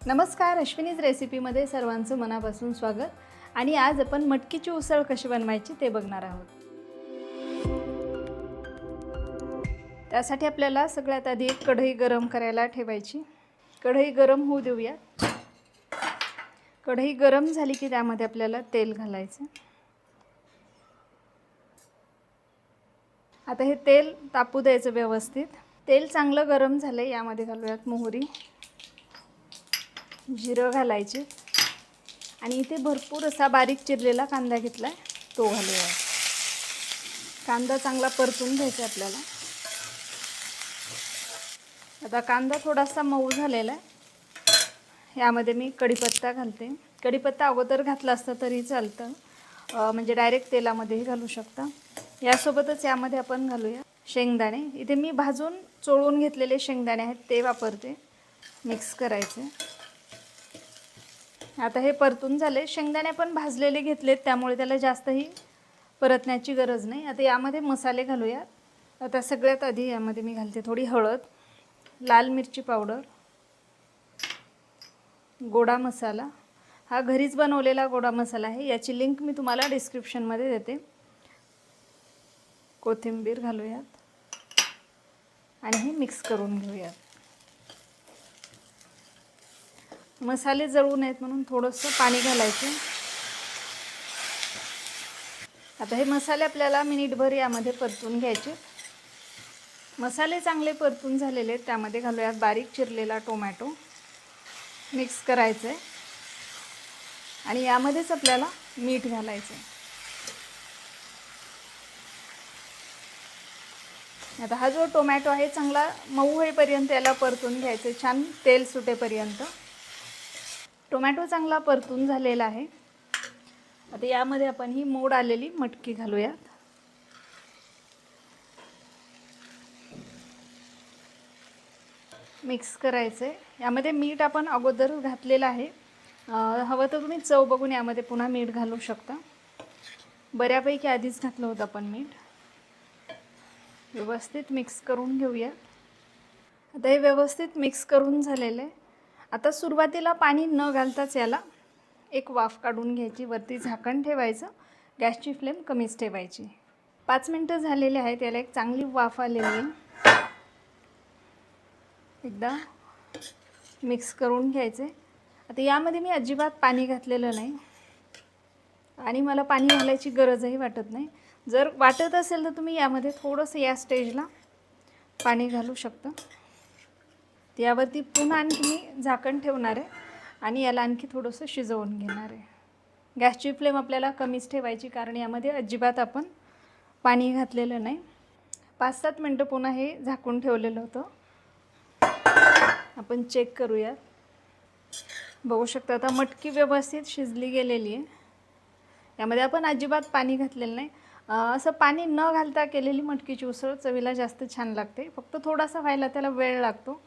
नमस्कार, अश्विनीज रेसिपीमध्ये सर्वांचं मनापासून स्वागत। आणि आज आपण मटकीची उसळ कशी बनवायची ते बघणार आहोत। त्यासाठी आपल्याला सगळ्यात आधी एक कढई गरम करायला ठेवायची। कढई गरम होऊ देऊया। कढई गरम झाली की त्यामध्ये आपल्याला तेल घालायचं। आता हे तेल तापू द्यायचं व्यवस्थित। तेल चांगलं गरम झालं, यामध्ये घालूयात मोहरी, जिरं घालायचे आणि इथे भरपूर असा बारीक चिरलेला कांदा घेतलाय, तो घालूया। कांदा चांगला परतून घ्यायचा आपल्याला। आता कांदा थोडासा मऊ झालेला आहे, यामध्ये मी कढीपत्ता घालते। कढीपत्ता अगोदर घातला असता तरी चालतं, म्हणजे डायरेक्ट तेलामध्येही घालू शकता। यासोबतच यामध्ये आपण घालूया शेंगदाणे। इथे मी भाजून चोळून घेतलेले शेंगदाणे आहेत, ते वापरते। मिक्स करायचे। आता हे परतून झाले। शेंगदाणे पण भाजलेले घेतलेत, त्यामुळे त्याला जास्तही परतण्याची गरज नाही। आता यामध्ये मसाले घालूया। आता सगळ्यात आधी यामध्ये मी घालते थोडी हळद, लाल मिरची पावडर, गोडा मसाला। हा घरीच बनवलेला गोडा मसाला आहे, याची लिंक मी तुम्हाला डिस्क्रिप्शनमध्ये देते। कोथिंबीर घालूयात आणि हे मिक्स करून घेऊयात। मसाले जळू नयेत म्हणून थोडंसं पाणी घालायचं। आता हे मसाले आपल्याला मिनिटभर यामध्ये परतून घ्यायचे। मसाले चांगले परतून झालेले आहेत, त्यामध्ये घालूयात बारीक चिरलेला टोमॅटो। मिक्स करायचं आणि यामध्येच आपल्याला मीठ घालायचं। आता हा जो टोमॅटो आहे चांगला मऊ होईपर्यंत याला परतून घ्यायचं, छान तेल सुटेपर्यंत। टोमॅटो चांगला परतून झालेला आहे। आता यामध्ये आपण ही मोड आलेली मटकी घालूयात। मिक्स करायचे। यामध्ये मीठ आपण अगोदर घातलेलं आहे, हवं तर तुम्ही चव बघून यामध्ये पुन्हा मीठ घालू शकता। बऱ्यापैकी आधीच घातलं होतं आपण मीठ। व्यवस्थित मिक्स करून घेऊया। आता हे व्यवस्थित मिक्स करून झालेलं आहे। आता सुरुवातीला पाणी न घालताच याला एक वाफ काढून घ्यायची, वरती झाकण ठेवायचं, गॅसची फ्लेम कमीच ठेवायची। 5 मिनिटं झालेले आहेत, याला एक चांगली वाफ आलेली आहे। एकदा मिक्स करून घ्यायचे। आता यामध्ये मी अजिबात पाणी घातलेलं नाही आणि मला पाणी घालायची गरजही वाटत नाही। जर वाटत असेल तर तुम्ही यामध्ये थोडंसं या स्टेजला पाणी घालू शकता। यावरती पुन्हा आणखी मी झाकण ठेवणार आहे आणि याला आणखी थोडंसं शिजवून घेणार आहे। गॅसची फ्लेम आपल्याला कमीच ठेवायची, कारण यामध्ये अजिबात आपण पाणी घातलेलं नाही। 5-7 मिनटं पुन्हा हे झाकून ठेवलेलं होतं। आपण चेक करूया। बघू शकता आता मटकी व्यवस्थित शिजली गेलेली आहे। यामध्ये आपण अजिबात पाणी घातलेलं नाही। असं पाणी न घालता केलेली मटकीची उसळ चवीला जास्त छान लागते, फक्त थोडासा व्हायला त्याला वेळ लागतो।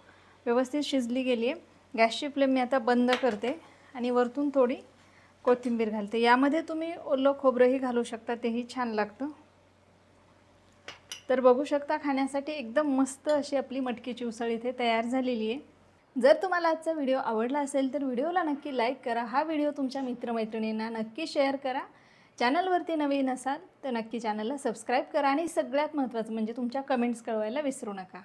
व्यवस्थित शिजली गेली आहे। गॅसची फ्लेम मी आता बंद करते आणि वरतून थोडी कोथिंबीर घालते। यामध्ये तुम्ही ओलं खोबरंही घालू शकता, तेही छान लागतं। तर बघू शकता, खाण्यासाठी एकदम मस्त अशी आपली मटकीची उसळ इथे तयार झालेली आहे। जर तुम्हाला आजचा व्हिडिओ आवडला असेल तर व्हिडिओला नक्की लाईक करा। हा व्हिडिओ तुमच्या मित्रमैत्रिणींना नक्की शेअर करा। चॅनलवरती नवीन असाल तर नक्की चॅनलला सबस्क्राईब करा आणि सगळ्यात महत्त्वाचं म्हणजे तुमच्या कमेंट्स कळवायला विसरू नका।